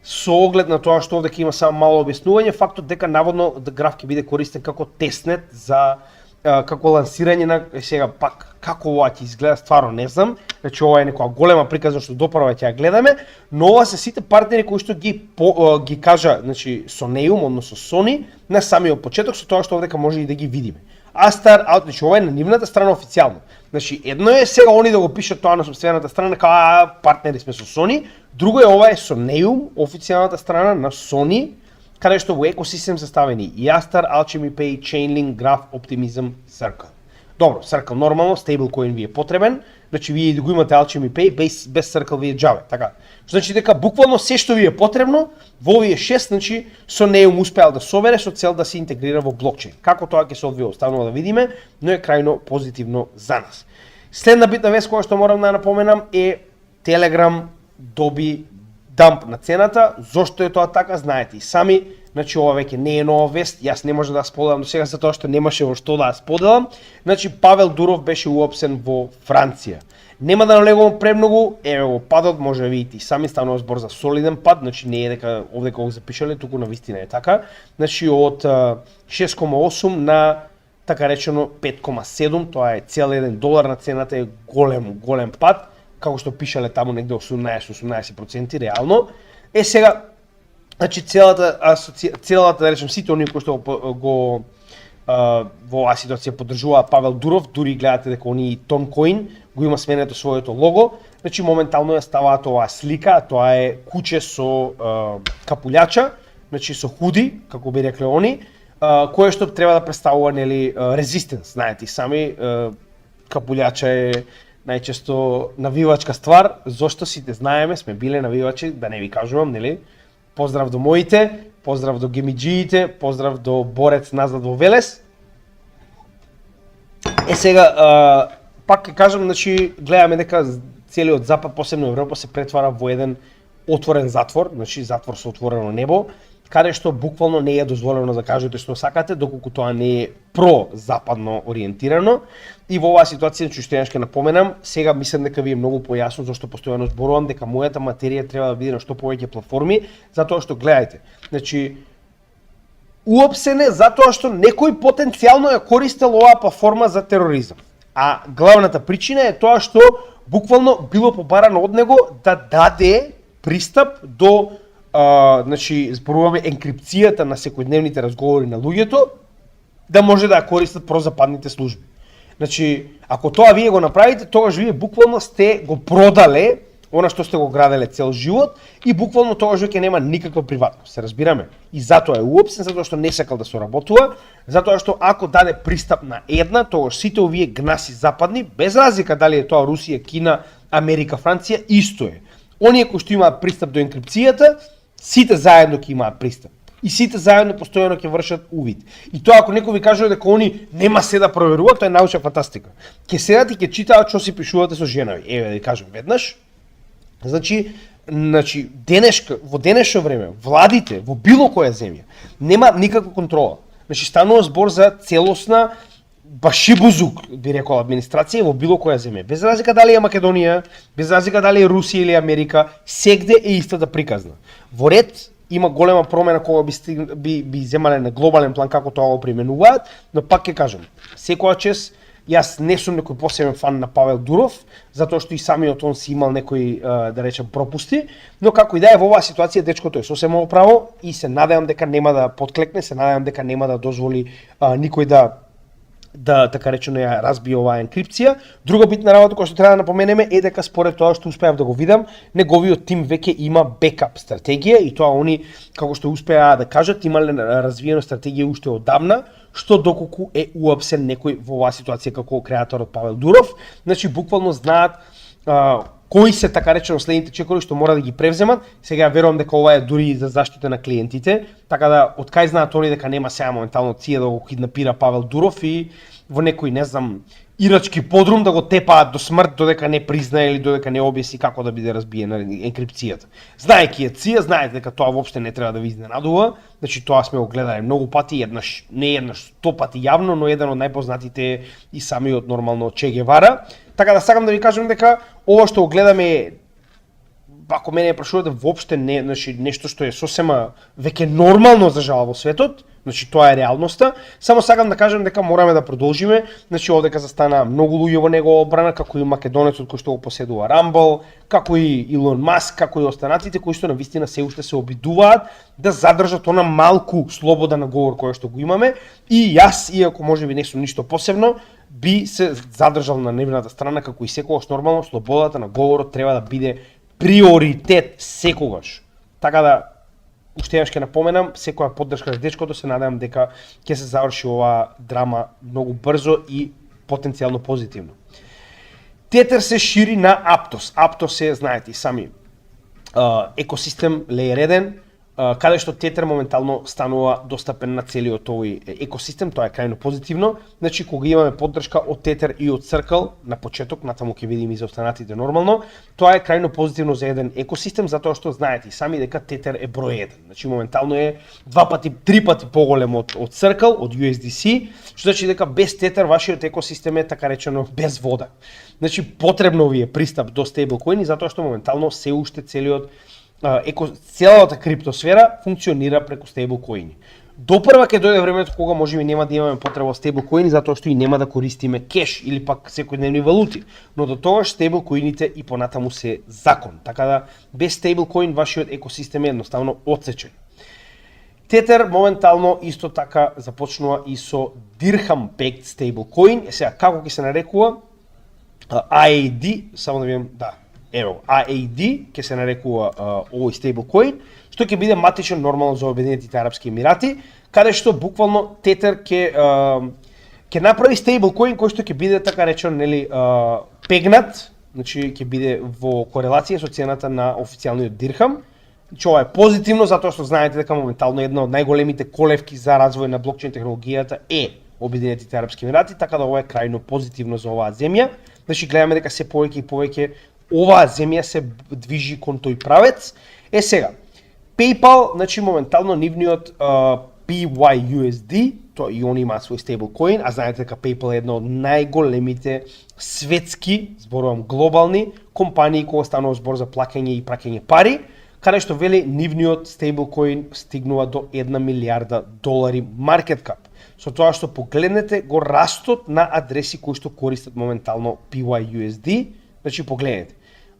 со оглед на тоа што овде има само мало објаснување, фактот дека наводно The Graph ќе биде користен како тестнет за како лансирање на сега пак како ова ќе изгледа, стварно не знам. Значи ова е некоја голема приказна што допрва ќе ја гледаме, но ова се сите партнери кои што ги кажа, значи Soneum, односно Sony, на самиот почеток со тоа што овдека може и да ги видиме. Astar, значи ова е на нивната страна официјално. Значи едно е сега они да го пишат тоа на сопствената страна како партнери сме со Sony, друго е ова е Soneum, официјалната страна на Sony, каде што во екосистем се ставени и Astar, Alchemy Pay, Chainlink, Graph, Optimism, Circle. Добро, Circle нормално, stablecoin ви е потребен, значи вие да го имате Alchemy Pay, без Circle ви е џабе, така. Значи дека буквално се што ви е потребно, во овие 6, значи Soneum успеал да собере со цел да се интегрира во блокчейн. Како тоа ќе се одвие останува да видиме, но е крајно позитивно за нас. Следна битна вест која што морам да напоменам е Telegram доби дамп на цената. Зошто е тоа така, знаете и сами. Значи ова веќе не е нова вест, јас не можам да ја споделам до сега затоа што немаше во што да ја споделам. Значи Павел Дуров беше уопсен во Франција. Нема да налегувам премногу, еве во падот може да видите и сами, станува збор за солиден пад, значи не е дека овдека го запишале, туку на вистина е така. Значи од 6,8 на така речено 5,7, тоа е цел $1 на цената, е голем пад, како што пишале таму негде 18% реално. Сега значи целата да речем сите оние кои што го во оваа ситуација поддржуваат Павел Дуров, дури гледате дека они Toncoin го има сменето своето лого, значи моментално ја ставаат оваа слика, тоа е куче со капулјача, значи со худи, како би рекле они, кое што треба да представува резистенс, знаете и сами, капулјача е најчесто навивачка ствар, зошто сите знаеме, сме биле навивачи, да не ви кажувам, нели? Поздрав до моите, поздрав до гемиџиите, поздрав до Борец назад во Велес. Сега, пак ќе кажам, значи, гледаме дека целиот запад, посебно Европа, се претвара во еден отворен затвор, значи затвор со отворено небо, каде што буквално не е дозволено да кажете што сакате, доколку тоа не е про-западно ориентирано. И во оваа ситуација, значи, што ќе напоменам, сега мислам дека ви е многу појасно зашто постојано зборувам дека мојата материја треба да биде на што повеќе платформи, затоа што гледајте, значи, уопсене затоа што некој потенцијално ја користел оваа платформа за тероризам. А главната причина е тоа што буквално било побарано од него да даде пристап до значи зборуваме енкрипцијата на секојдневните разговори на луѓето, да може да ја користат прозападните служби. Значи, ако тоа вие го направите, тогаш вие буквално сте го продале она што сте го граделе цел живот и буквално тогаш веќе нема никаква приватност, се разбираме. И затоа е уопсен, затоа што не сакал да соработува, затоа што ако даде пристап на една, тогаш сите овие гнаси западни, без разлика дали е тоа Русија, Кина, Америка, Франција, исто е. Оние кои што имаат пристап до енкрипцијата, сите заедно ќе имаат пристап. И сите заедно постојано ќе вршат увид. И тоа ако некој ви каже дека они нема се да проверуваат, тоа е научна фантастика. Ќе седат и ќе читаат што си пишувате со женави. Еве да ви кажам веднаш. Значи во денешно време владите во било која земја нема никаква контрола. Значи станува збор за целосна башибузук, би рекол, администрација во било која земја. Без разлика дали е Македонија, без разлика дали е Русија или Америка, сегде е истата приказна. Во ред има голема промена кога би земале на глобален план како тоа го применуваат, но пак ќе кажам, секоја чест јас не сум некој посебен фан на Павел Дуров, затоа што и самиот он си имал некои, да речем, пропусти, но како и да е во оваа ситуација дечкото е сосема во право и се надевам дека нема да потклекне, се надевам дека нема да дозволи никој да така речено ја разбие оваа енкрипција. Друга битна работа која што треба да напоменеме е дека според тоа што успеав да го видам, неговиот тим веќе има бекап стратегија и тоа они како што успеа да кажат имале развиена стратегија уште одамна, што доколку е уапсен некој во оваа ситуација како креаторот Павел Дуров, значи буквално знаат кои се така речено следните чекори што мора да ги превземат. Сега верувам дека ова е дури и за заштита на клиентите, така да од кај знаат они дека нема сега моментално ција да го киднапира Павел Дуров и во некој, не знам, ирачки подрум да го тепаат до смрт додека не признае или додека не објасни како да биде разбиена енкрипцијата. Знаеки ја ција, знаете дека тоа воопште не треба да ви изненадува, значи тоа сме го гледале многу пати, не еднаш 100 пати јавно, но еден од најпознатите и самиот нормално Че Гевара. Така да сакам да ви кажам дека ова што го гледаме, ако мене прашувате, воопште не, значи нешто што е сосема веќе нормално за жал во светот, значи тоа е реалноста. Само сакам да кажам дека мораме да продолжиме, значи овдека застана многу луѓе во негова одбрана, како и македонецот кој што го поседува Рамбл, како и Илон Маск, како и останатите кои што навистина се уште се обидуваат да задржат она малку слобода на говор која што го имаме и јас, иако можеби не сум ништо посебно, би се задржал на нивната страна како и секогаш нормално, слободата на говорот треба да биде приоритет секогаш. Така да уште еднаш ќе напоменам, секоја поддршка за дечкото, се надевам дека ќе се заврши оваа драма многу брзо и потенцијално позитивно. Тетер се шири на Aptos. Aptos е, знаете и сами, екосистем Layer 1, каде што Тетер моментално станува достапен на целиот овој екосистем, тоа е крајно позитивно. Значи, кога имаме поддршка од Тетер и од Circle на почеток, натаму ќе видиме и за останатите нормално, тоа е крајно позитивно за еден екосистем, затоа што знаете и сами дека Тетер е број 1. Значи, моментално е 2 пати, 3 пати поголем од Circle, од USDC, што значи дека без Тетер вашиот екосистем е така речено без вода. Значи, потребно ви е пристап до стейблкоини, затоа што моментално се уште целата криптосфера функционира преку стейблкоини. Допрва ќе дојде времето кога можеби нема да имаме потреба стейблкоини затоа што и нема да користиме кеш или пак секојдневни валути, но до тогаш стейблкоините и понатаму се закон. Така да без стейблкоин вашиот екосистем е едноставно отсечен. Тетер моментално исто така започнува и со Dirham backed stablecoin. Сега како ќе се нарекува? AAD, само да видам, да. Ево, AAD ќе се нарекува овој стейблкоин, што ќе биде матичен нормално за Обединетите арапски емирати, каде што буквално Тетер ќе направи стейблкоин кој што ќе биде така речено нели пегнат, значи ќе биде во корелација со цената на официјалниот дирхам Значи ова е позитивно затоа што знаете дека моментално една од најголемите колевки за развој на блокчейн технологијата е Обединетите арапски емирати, така да ова е крајно позитивно за оваа земја. Значи гледаме дека се повеќе и повеќе оваа земја се движи кон тој правец. Сега, PayPal, значи моментално нивниот PYUSD, тоа и они имаат свој стейблкоин, а знаете дека PayPal е една од најголемите светски, зборувам глобални компании кога станува збор за плаќање и праќање пари, каде што вели нивниот стейблкоин стигнува до 1 милиарда долари маркет кап. Со тоа што погледнете го растот на адреси кои што користат моментално PYUSD, значи погледнете.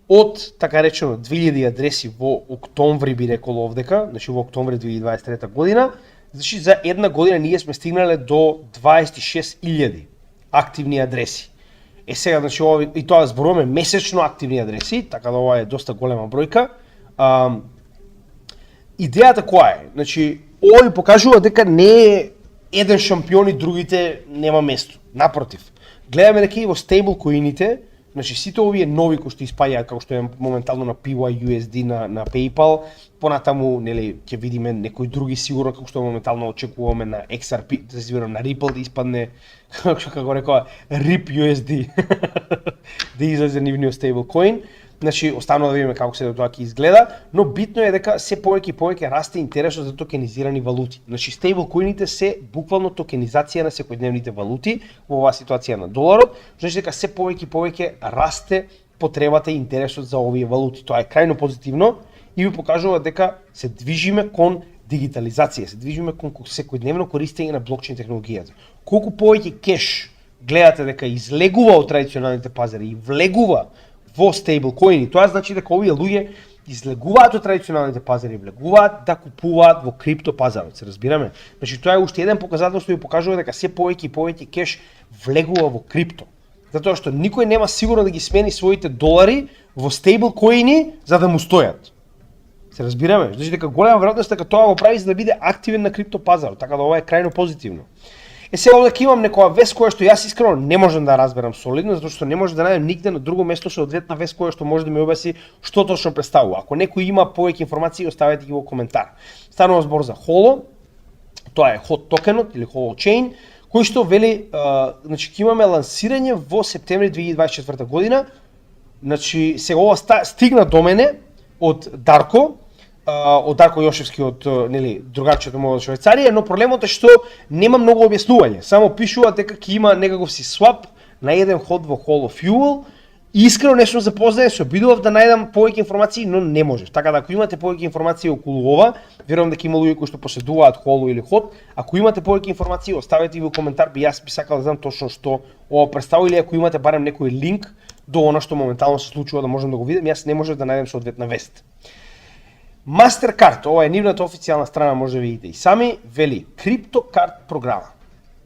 Од така речено 2000 адреси во октомври би рекол овдека, значи во октомври 2023 година, значи за една година ние сме стигнале до 26.000 активни адреси. Сега значи ова и тоа зборуваме месечно активни адреси, така да ова е доста голема бројка. Идејата која е? Значи овој покажува дека не е еден шампион и другите нема место. Напротив, гледаме дека и во стейблкоините, значи сите овие нови кои што испаѓаат како што е моментално на PYUSD на PayPal, понатаму нели ќе видиме некои други сигурно како што моментално очекуваме на XRP, да се зборам на Ripple да испадне како рекоа RIP-USD да излезе нивниот стейблкоин. Значи останува да видиме како се тоа ќе изгледа, но битно е дека се повеќе и повеќе расте интересот за токенизирани валути. Значи стейблкоините се буквално токенизација на секојдневните валути во оваа ситуација на доларот, значи дека се повеќе и повеќе расте потребата и интересот за овие валути. Тоа е крајно позитивно и ви покажува дека се движиме кон дигитализација, се движиме кон секојдневно користење на блокчейн технологијата. Колку повеќе кеш гледате дека излегува од традиционалните пазари и влегува во стейблкоини, тоа значи дека овие луѓе излегуваат од традиционалните пазари, влегуваат да купуваат во крипто пазарот, се разбираме. Значи тоа е уште еден показател што ви покажува дека се повеќе и повеќе кеш влегува во крипто. Затоа што никој нема сигурно да ги смени своите долари во стейблкоини за да му стојат. Се разбираме? Значи дека голема веројатност дека тоа го прави за да биде активен на крипто пазарот, така да ова е крајно позитивно. Сега овде имам некоја вест која што јас искрено не можам да разберам солидно, затоа што не може да најдем нигде на друго место соодветна вест која што може да ми објасни што точно представува. Ако некој има повеќе информации, оставете ги во коментар. Станува збор за Holo, тоа е HOT токенот или Holo Chain, кој што вели, значи ќе имаме лансирање во септември 2024 година. Значи сега ова стигна до мене од Дарко Јошевски, од нели другарчето му од Швајцарија, но проблемот е што нема многу објаснување. Само пишуваат дека ќе има некаков си свап на еден ход во Holo Fuel. И искрено не сум запознаен, се обидував да најдам повеќе информации, но не можеш. Така да ако имате повеќе информации околу ова, верувам дека има луѓе кои што поседуваат Holo или HOT, ако имате повеќе информации, оставете ги во коментар, јас би сакал да знам точно што ова представува или ако имате барем некој линк до она што моментално се случува да можам да го видам, јас не можев да најдем соодветна вест. Mastercard, ова е нивната официјална страна, може да видите и сами, вели криптокарт програма.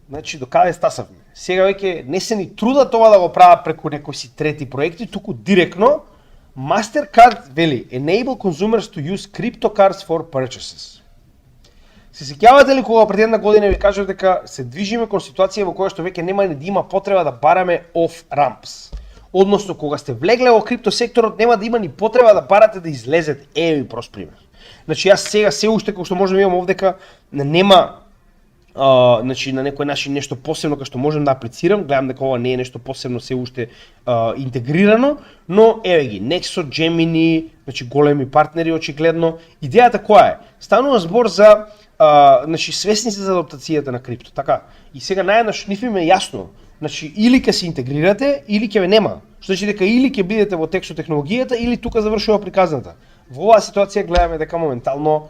Значи, до каде стасавме? Сега веќе не се ни трудат ова да го прават преку некои си трети проекти, туку директно Mastercard вели enable consumers to use cryptocards for purchases. Се сеќавате ли кога пред една година ви кажав дека се движиме кон ситуација во која што веќе нема ни да има потреба да бараме off ramps? Односно, кога сте влегле во крипто секторот, нема да има ни потреба да барате да излезете. Еве ви прост пример. Значи, јас сега се уште, како што можем да имам овдека, нема значи, на некој начин нешто посебно кај што можем да аплицирам, гледам дека ова не е нешто посебно се уште интегрирано, но еве ги, Nexo, Gemini, значи големи партнери очигледно. Идејата која е? Станува збор за значи свесни се за адаптацијата на крипто, така? И сега наједнаш нив им е јасно. Значи, или ќе се интегрирате, или ќе ве нема. Што значи дека или ќе бидете во текстот технологијата, или тука завршува приказната. Во оваа ситуација гледаме дека моментално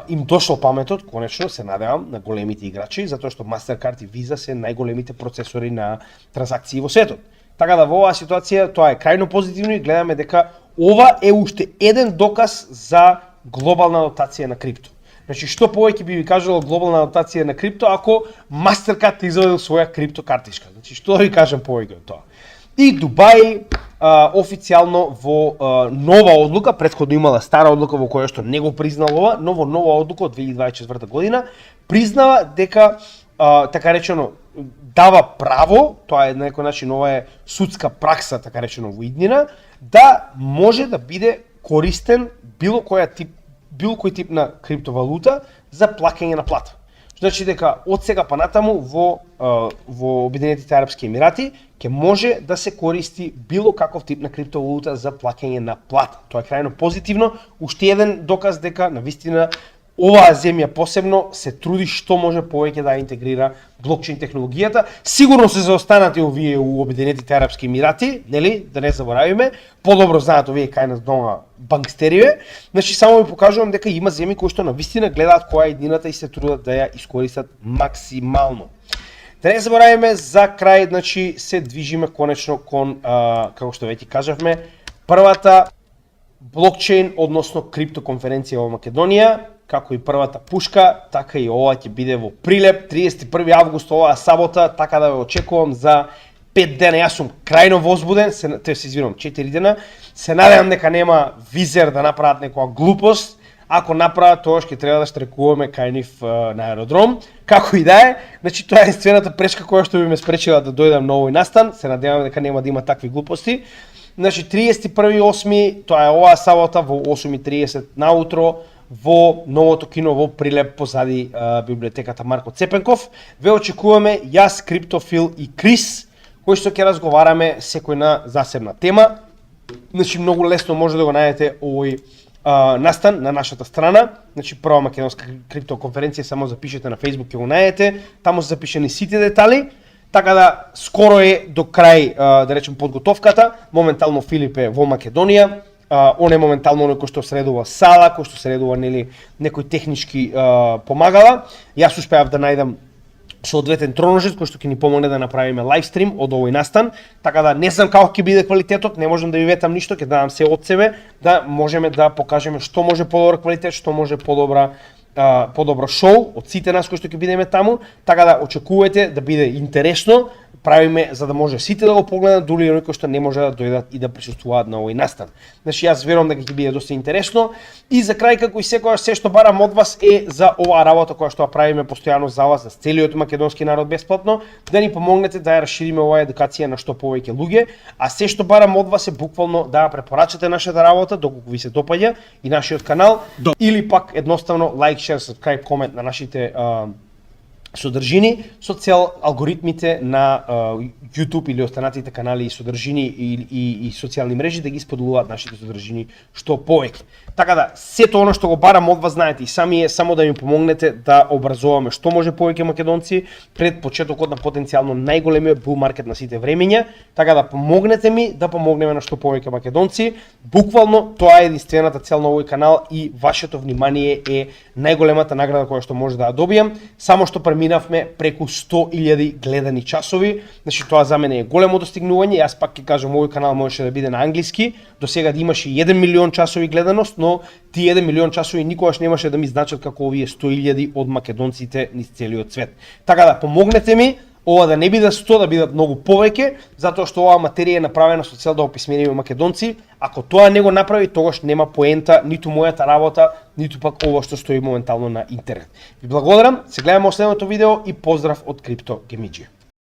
им дошол паметот, конечно, се надевам, на големите играчи, затоа што Mastercard и Visa се најголемите процесори на транзакции во светот. Така да во оваа ситуација тоа е крајно позитивно и гледаме дека ова е уште еден доказ за глобална адаптација на крипто. Значи, што повеќе би ви кажало глобална адаптација на крипто ако Mastercard извадил своја крипто картичка. Значи, што да ви кажам повеќе од тоа. И Дубај официјално во нова одлука, претходно имала стара одлука во која што не го признал ова, но во нова одлука од 2024 година признава дека така речено дава право, тоа е на некој начин ова е судска пракса така речено во иднина, да може да биде користен било која тип било кој тип на криптовалута за плаќање на плата. Значи дека од сега па натаму во Обединетите арапски емирати ќе може да се користи било каков тип на криптовалута за плаќање на плата. Тоа е крајно позитивно, уште еден доказ дека навистина оваа земја посебно се труди што може повеќе да интегрира блокчейн технологијата. Сигурно се заостанати овие у Обединетите арапски емирати, нели, да не заборавиме, подобро знаат овие кај нас дома бангстериве. Значи само ви покажувам дека има земји кои што навистина гледаат која е иднината и се трудат да ја искористат максимално. Да не заборавиме за крај, значи се движиме конечно кон како што веќе кажавме, првата блокчейн, односно криптоконференција во Македонија, како и првата пушка, така и ова ќе биде во Прилеп, 31 август оваа сабота, така да ве очекувам за 5 дена. Јас сум крајно возбуден, се извинувам, 4 дена. Се надевам дека нема Визер да направат некоја глупост. Ако направат, тоа ќе треба да штрекуваме кај нив на аеродром. Како и да е, значи тоа е единствената пречка која што би ме спречила да дојдам на овој настан. Се надевам дека нема да има такви глупости. Значи 31.8, тоа е оваа сабота во 8:30 наутро во новото кино во Прилеп позади библиотеката Марко Цепенков. Ве очекуваме јас, Криптофил и Крис, кои што ќе разговараме секој на засебна тема. Значи многу лесно може да го најдете овој настан на нашата страна. Значи прва македонска криптоконференција, само запишете на Facebook ќе го најдете. Таму се запишани сите детали. Така да скоро е до крај, да речем, подготовката. Моментално Филип е во Македонија. Он е моментално оној кој што средува сала, кој што средува некои технички помагала. Јас успеав да најдам соодветен троножец кој што ќе ни помогне да направиме лайвстрим од овој настан. Така да не знам како ќе биде квалитетот, не можам да ви ветам ништо, ќе дадам се од себе да можеме да покажеме што може подобар квалитет, што може подобро шоу од сите нас кои што ќе бидеме таму, така да очекувате да биде интересно. Правиме за да може сите да го погледнат, дури и оние кои што не може да дојдат и да присуствуваат на овој настан. Значи јас верувам дека ќе биде доста интересно. И за крај, како и секогаш, се што барам од вас е за оваа работа која што ја правиме постојано за вас, за целиот македонски народ бесплатно, да ни помогнете да ја расшириме оваа едукација на што повеќе луѓе, а се што барам од вас е буквално да ја препорачате нашата работа доколку ви се допаѓа и нашиот канал, или пак едноставно лайк, шер, сабскрајб, комент на нашите содржини со цел алгоритмите на YouTube или останатите канали и содржини и социјални мрежи да ги споделуваат нашите содржини што повеќе. Така да, сето оно што го барам од вас, знаете и сами е само да ми помогнете да образуваме што може повеќе македонци пред почетокот на потенцијално најголемиот бул маркет на сите времења. Така да помогнете ми да помогнеме на што повеќе македонци. Буквално тоа е единствената цел на овој канал и вашето внимание е најголемата награда која што може да ја добијам. Само што преминавме преку 100.000 гледани часови. Значи тоа за мене е големо достигнување. Јас пак ќе кажам, овој канал можеше да биде на англиски. До сега да имаше 1 милион часови гледаност, но тие 1 милион часови никогаш немаше да ми значат како овие 100.000 од македонците низ целиот свет. Така да помогнете ми ова да не биде 100, да бидат многу повеќе, затоа што оваа материја е направена со цел да описмениме македонци. Ако тоа не го направи, тогаш нема поента ниту мојата работа, ниту пак ова што стои моментално на интернет. Ви благодарам, се гледаме во следното видео и поздрав од Крипто Гемиџија.